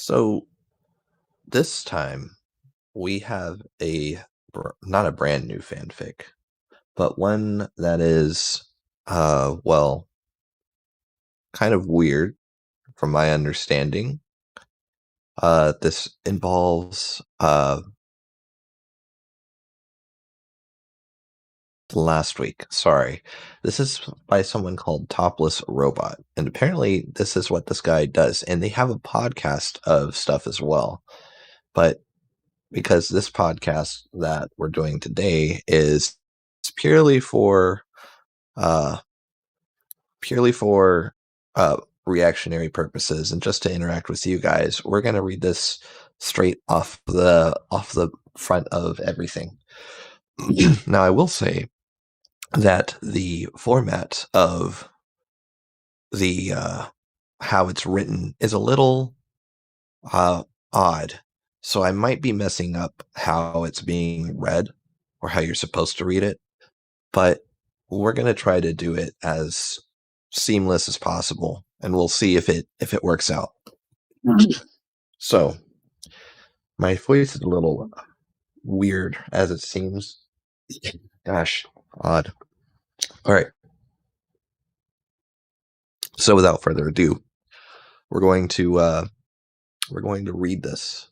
So this time we have not a brand new fanfic, but one that is, well, kind of weird from my understanding. This involves last week. Sorry, this is by someone called Topless Robot, and apparently this is what this guy does, and they have a podcast of stuff as well. But because this podcast that we're doing today is purely for uh purely for uh reactionary purposes and just to interact with you guys, we're going to read this straight off the front of everything. Now I will say that the format of the how it's written is a little uh odd, so I might be messing up how it's being read or how you're supposed to read it, but we're going to try to do it as seamless as possible, and we'll see if it works out. So my voice is a little weird as it seems. Gosh, odd. All right. So without further ado, we're going to read this.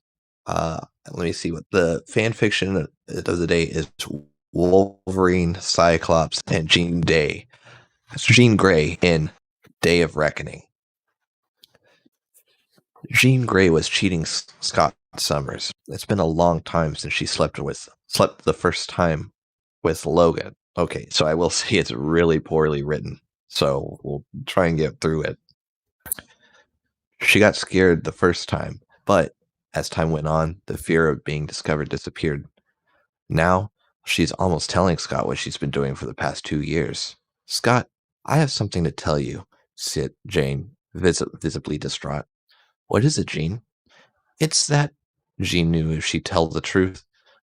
Let me see what the fan fiction of the day is. Wolverine, Cyclops, and Jean Day. That's Jean Grey in Day of Reckoning. Jean Grey was cheating Scott Summers. It's been a long time since she slept the first time with Logan. Okay, so I will say it's really poorly written, so we'll try and get through it. She got scared the first time, but as time went on, the fear of being discovered disappeared. Now, she's almost telling Scott what she's been doing for the past 2 years. Scott, I have something to tell you, said Jane, visibly distraught. What is it, Jean? It's that Jean knew if she told the truth,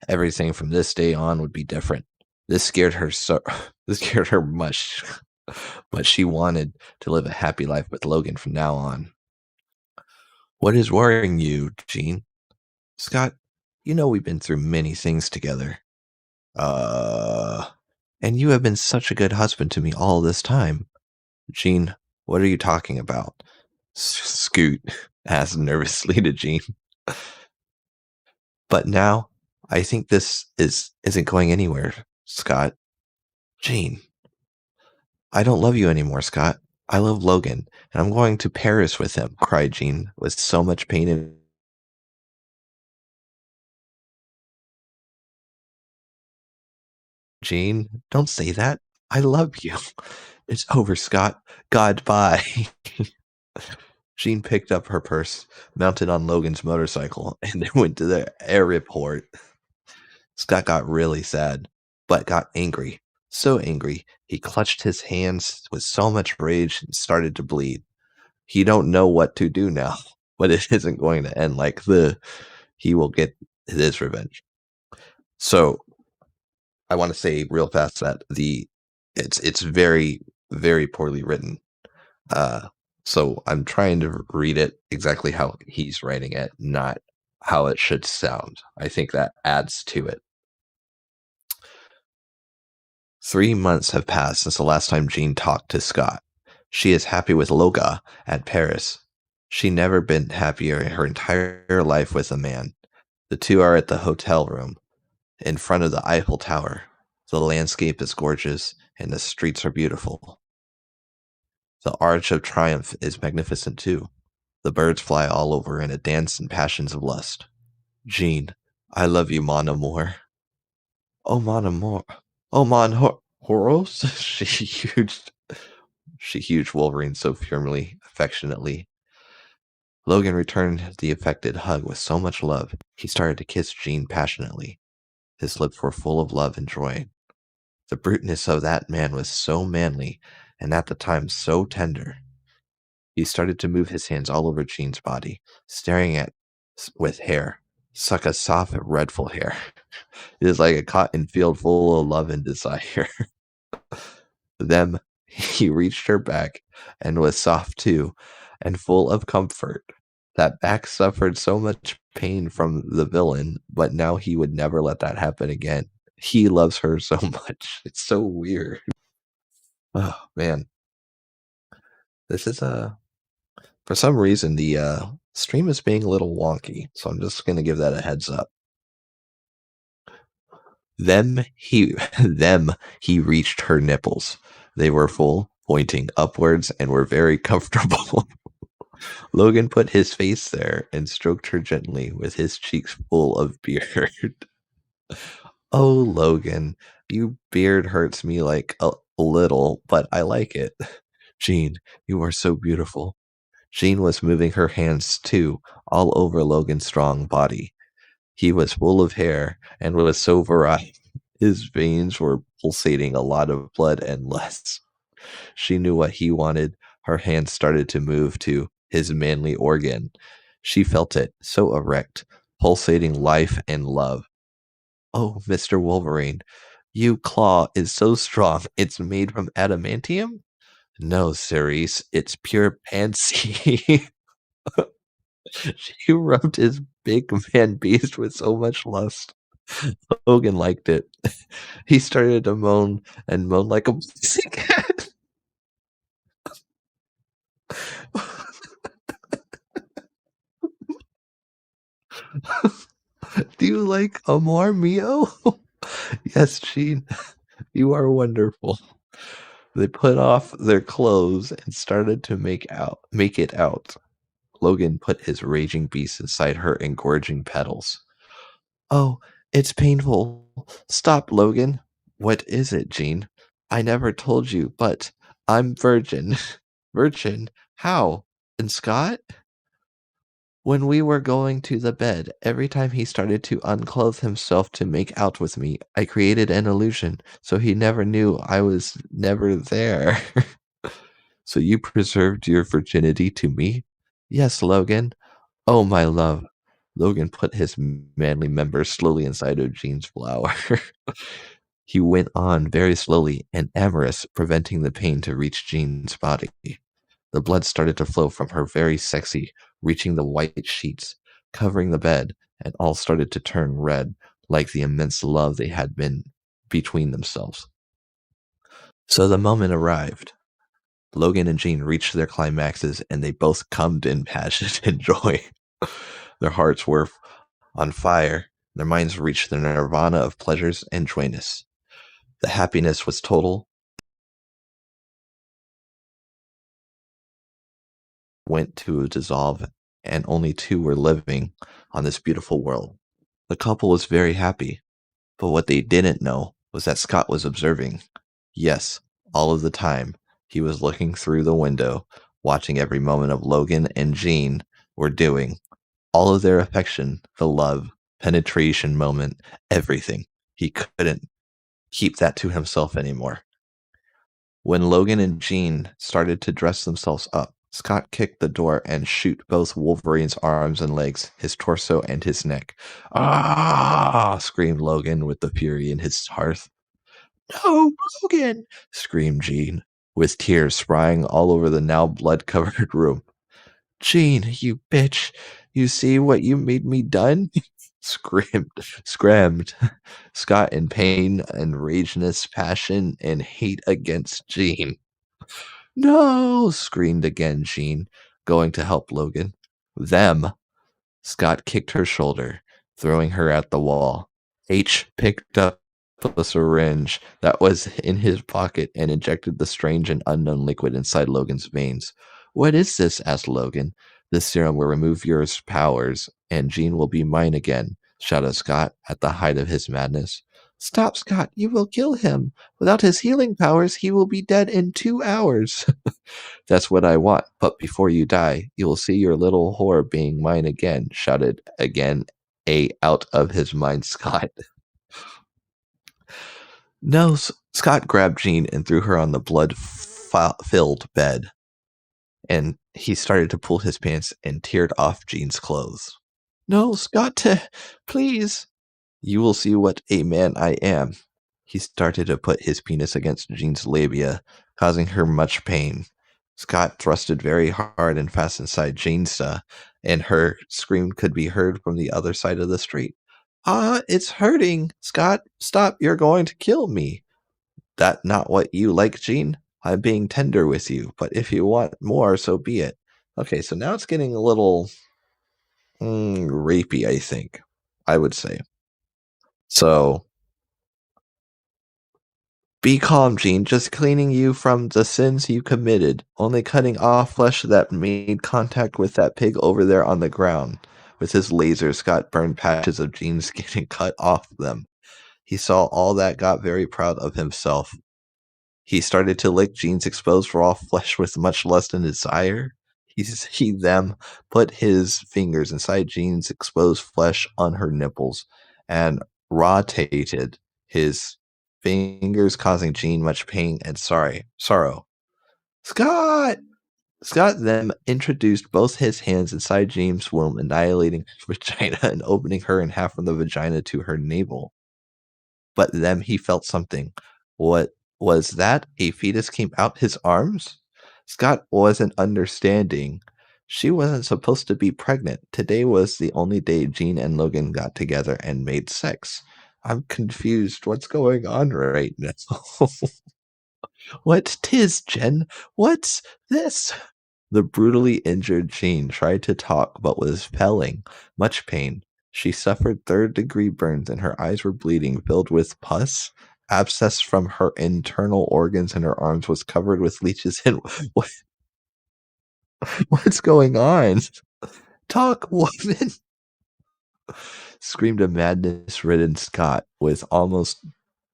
everything from this day on would be different. This scared her this scared her much, but she wanted to live a happy life with Logan from now on. What is worrying you, Jean? Scott, you know we've been through many things together. And you have been such a good husband to me all this time. Jean, what are you talking about? Scoot asked nervously to Jean. But now, I think this isn't going anywhere, Scott. Jean, I don't love you anymore, Scott. I love Logan, and I'm going to Paris with him, cried Jean with so much pain in Jean, don't say that. I love you. It's over, Scott. Goodbye. Jean picked up her purse, mounted on Logan's motorcycle, and they went to the airport. Scott got really sad, but got angry. So angry, he clutched his hands with so much rage and started to bleed. He don't know what to do now, but it isn't going to end like he will get his revenge. So I want to say real fast that it's very, very poorly written. So I'm trying to read it exactly how he's writing it, not how it should sound. I think that adds to it. 3 months have passed since the last time Jean talked to Scott. She is happy with Loga at Paris. She never been happier in her entire life with a man. The two are at the hotel room, in front of the Eiffel Tower. The landscape is gorgeous, and the streets are beautiful. The Arch of Triumph is magnificent too. The birds fly all over in a dance and passions of lust. Jean, I love you, mon amour. Oh, mon amour. Oh, mon horos? She hugged Wolverine so firmly, affectionately. Logan returned the affected hug with so much love, he started to kiss Jean passionately. His lips were full of love and joy. The bruteness of that man was so manly, and at the time so tender. He started to move his hands all over Jean's body, staring at with hair, such a soft, redful hair. It is like a cotton field full of love and desire. Then he reached her back and was soft too, and full of comfort. That back suffered so much pain from the villain, but now he would never let that happen again. He loves her so much. It's so weird. Oh, man. This is a For some reason, the, stream is being a little wonky, so I'm just gonna give that a heads up. Them he them he reached her nipples. They were full, pointing upwards, and were very comfortable. Logan put his face there and stroked her gently with his cheeks full of beard. Oh, Logan, you beard hurts me like a little, but I like it. Jean, you are so beautiful. Jean was moving her hands too, all over Logan's strong body. He was full of hair and was so virile. His veins were pulsating a lot of blood and lust. She knew what he wanted. Her hands started to move to his manly organ. She felt it, so erect, pulsating life and love. Oh, Mr. Wolverine, you claw is so strong. It's made from adamantium? No, Ceres, it's pure pansy. She rubbed his big man beast with so much lust. Hogan liked it. He started to moan and moan like a pussycat. Do you like Amor Mio? Yes, Gene, you are wonderful. They put off their clothes and started to make it out. Logan put his raging beast inside her engorging petals. Oh, it's painful. Stop, Logan. What is it, Jean? I never told you, but I'm virgin. Virgin? How? And Scott? When we were going to the bed, every time he started to unclothe himself to make out with me, I created an illusion, so he never knew I was never there. So you preserved your virginity to me? Yes, Logan. Oh, my love. Logan put his manly member slowly inside of Jean's flower. He went on very slowly and amorous, preventing the pain to reach Jean's body. The blood started to flow from her very sexy, reaching the white sheets, covering the bed, and all started to turn red, like the immense love they had been between themselves. So the moment arrived. Logan and Jean reached their climaxes, and they both cummed in passion and joy. Their hearts were on fire, their minds reached the nirvana of pleasures and joyness. The happiness was total, went to dissolve, and only two were living on this beautiful world. The couple was very happy, but what they didn't know was that Scott was observing. Yes, all of the time. He was looking through the window, watching every moment of Logan and Jean were doing. All of their affection, the love, penetration moment, everything. He couldn't keep that to himself anymore. When Logan and Jean started to dress themselves up, Scott kicked the door and shoot both Wolverine's arms and legs, his torso and his neck. Ah! Screamed Logan with the fury in his heart. No, Logan! Screamed Jean, with tears spraying all over the now blood-covered room. Jean, you bitch! You see what you made me done? Screamed Scott in pain and rageness, passion, and hate against Jean. No! Screamed again Jean, going to help Logan. Them! Scott kicked her shoulder, throwing her at the wall. H picked up a syringe that was in his pocket and injected the strange and unknown liquid inside Logan's veins. What is this? Asked Logan. This serum will remove your powers, and Jean will be mine again, shouted Scott at the height of his madness. Stop, Scott, you will kill him. Without his healing powers, he will be dead in 2 hours. That's what I want, but before you die, you will see your little whore being mine again, shouted again a out of his mind Scott. No, Scott grabbed Jean and threw her on the blood-filled bed, and he started to pull his pants and teared off Jean's clothes. No, Scott, please. You will see what a man I am. He started to put his penis against Jean's labia, causing her much pain. Scott thrusted very hard and fast inside Jeansta, and her scream could be heard from the other side of the street. Ah, it's hurting! Scott, stop, you're going to kill me! That not what you like, Jean? I'm being tender with you, but if you want more, so be it. Okay, so now it's getting a little rapey, I think. I would say. So, be calm, Jean. Just cleaning you from the sins you committed. Only cutting off flesh that made contact with that pig over there on the ground. With his laser, Scott burned patches of Jean's skin and cut off them. He saw all that, got very proud of himself. He started to lick Jean's exposed raw flesh with much lust and desire. He then put his fingers inside Jean's exposed flesh on her nipples and rotated his fingers, causing Jean much pain and sorrow. Scott! Scott then introduced both his hands inside Jean's womb, annihilating her vagina and opening her in half from the vagina to her navel. But then he felt something. What was that? A fetus came out his arms? Scott wasn't understanding. She wasn't supposed to be pregnant. Today was the only day Jean and Logan got together and made sex. I'm confused. What's going on right now? What 'tis, Jen? What's this? The brutally injured Jean tried to talk but was felling much pain. She suffered third-degree burns and her eyes were bleeding, filled with pus. Abscess from her internal organs and her arms was covered with leeches and what's going on? Talk, woman! Screamed a madness-ridden Scott with almost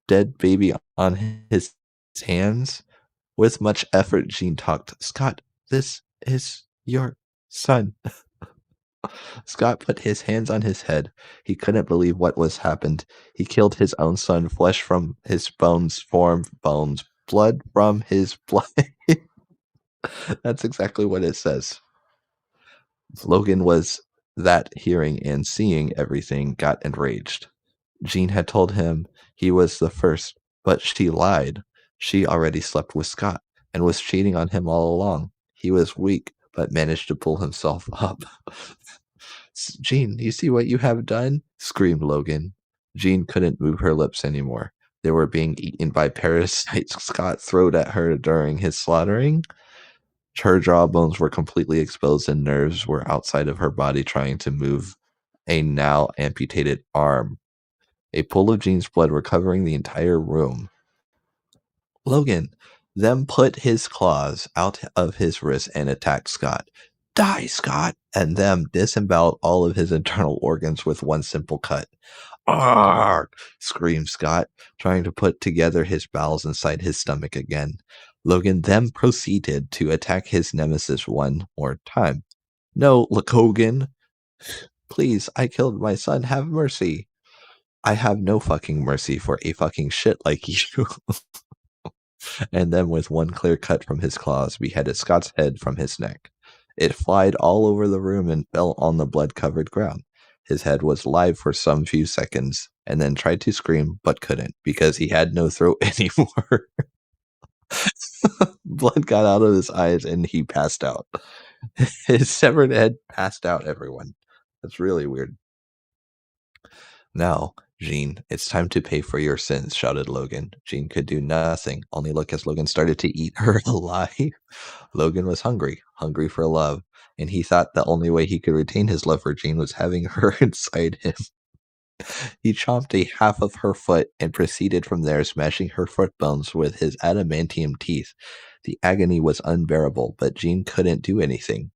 dead baby on his hands. With much effort, Jean talked. Scott, this is your son. Scott put his hands on his head. He couldn't believe what was happened. He killed his own son. Flesh from his bones formed bones. Blood from his blood. That's exactly what it says. Logan was that hearing and seeing everything got enraged. Jean had told him he was the first, but she lied. She already slept with Scott and was cheating on him all along. He was weak, but managed to pull himself up. Jean, you see what you have done? Screamed Logan. Jean couldn't move her lips anymore. They were being eaten by parasites Scott throwed at her during his slaughtering. Her jawbones were completely exposed and nerves were outside of her body trying to move a now amputated arm. A pool of Jean's blood were covering the entire room. Logan then put his claws out of his wrist and attacked Scott. Die, Scott! And then disemboweled all of his internal organs with one simple cut. Arrgh! Screamed Scott, trying to put together his bowels inside his stomach again. Logan then proceeded to attack his nemesis one more time. No, Logan! Please, I killed my son. Have mercy. I have no fucking mercy for a fucking shit like you. And then with one clear cut from his claws, beheaded Scott's head from his neck. It flied all over the room and fell on the blood-covered ground. His head was live for some few seconds, and then tried to scream, but couldn't, because he had no throat anymore. Blood got out of his eyes, and he passed out. His severed head passed out, everyone. That's really weird. Now, Jean, it's time to pay for your sins, shouted Logan. Jean could do nothing, only look as Logan started to eat her alive. Logan was hungry for love, and he thought the only way he could retain his love for Jean was having her inside him. He chomped a half of her foot and proceeded from there, smashing her foot bones with his adamantium teeth. The agony was unbearable, but Jean couldn't do anything.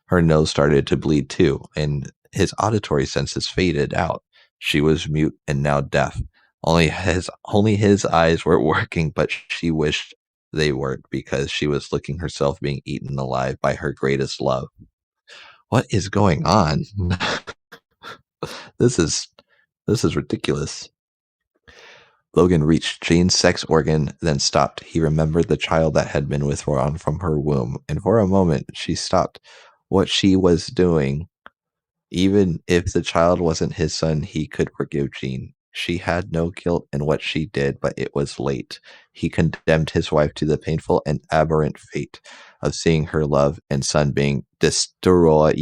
Her nose started to bleed too, and his auditory senses faded out. She was mute and now deaf. Only his eyes were working, but she wished they weren't because she was looking herself being eaten alive by her greatest love. What is going on? This is ridiculous. Logan reached Jean's sex organ, then stopped. He remembered the child that had been withdrawn from her womb, and for a moment she stopped what she was doing. Even if the child wasn't his son, he could forgive Jean. She had no guilt in what she did, but it was late. He condemned his wife to the painful and aberrant fate of seeing her love and son being destroyed.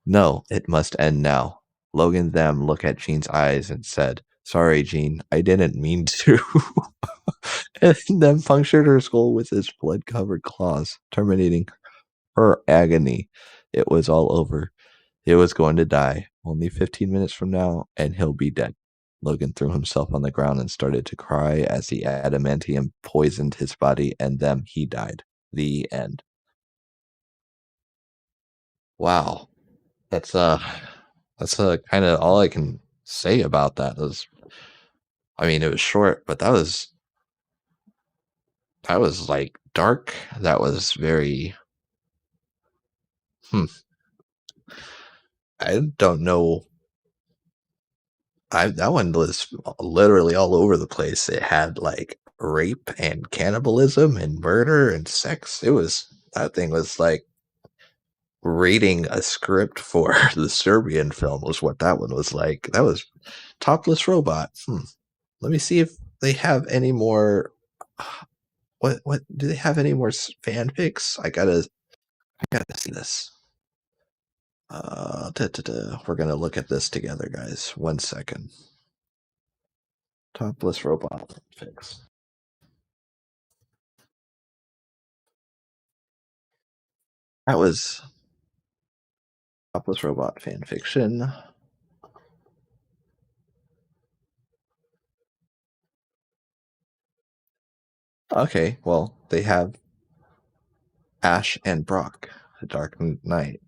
No, it must end now. Logan them looked at Jean's eyes and said, "Sorry, Jean, I didn't mean to." And then punctured her skull with his blood-covered claws, terminating her agony. It was all over. It was going to die. Only 15 minutes from now, and he'll be dead. Logan threw himself on the ground and started to cry as the adamantium poisoned his body, and then he died. The end. Wow. That's kind of all I can say about that. I mean, it was short, but that was like dark. That was very hmm. I don't know. That one was literally all over the place. It had like rape and cannibalism and murder and sex. That thing was like reading a script for the Serbian film was what that one was like. That was Topless Robot. Let me see if they have any more. What do they have any more fanfics? I gotta see this. We're gonna look at this together, guys. 1 second. Topless Robot fanfics. That was Topless Robot fanfiction. Okay, well, they have Ash and Brock, The Dark Knight.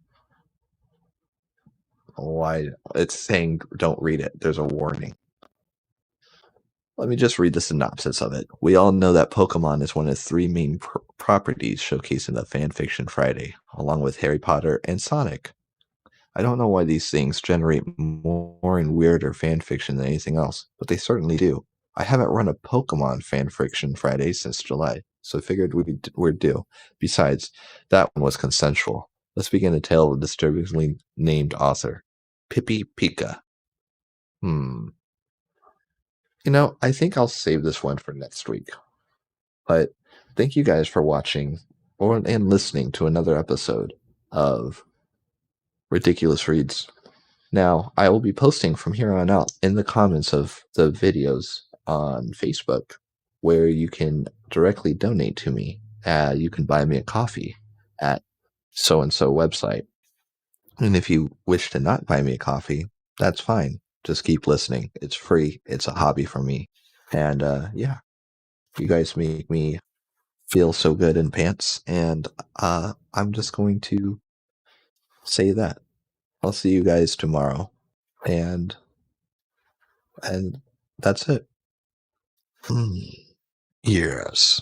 Why? It's saying don't read it. There's a warning. Let me just read the synopsis of it. We all know that Pokemon is one of three main properties showcased in the Fanfiction Friday, along with Harry Potter and Sonic. I don't know why these things generate more and weirder fanfiction than anything else, but they certainly do. I haven't run a Pokemon fanfiction Friday since July, so I figured we'd do. Besides, that one was consensual. Let's begin a tale of a disturbingly named author. Pippi Pika. I think I'll save this one for next week. But thank you guys for watching and listening to another episode of Ridiculous Reads. Now, I will be posting from here on out in the comments of the videos on Facebook where you can directly donate to me. You can buy me a coffee at so-and-so website. And if you wish to not buy me a coffee, that's fine. Just keep listening. It's free. It's a hobby for me. And yeah, you guys make me feel so good in pants. And I'm just going to say that. I'll see you guys tomorrow. And that's it. Yes.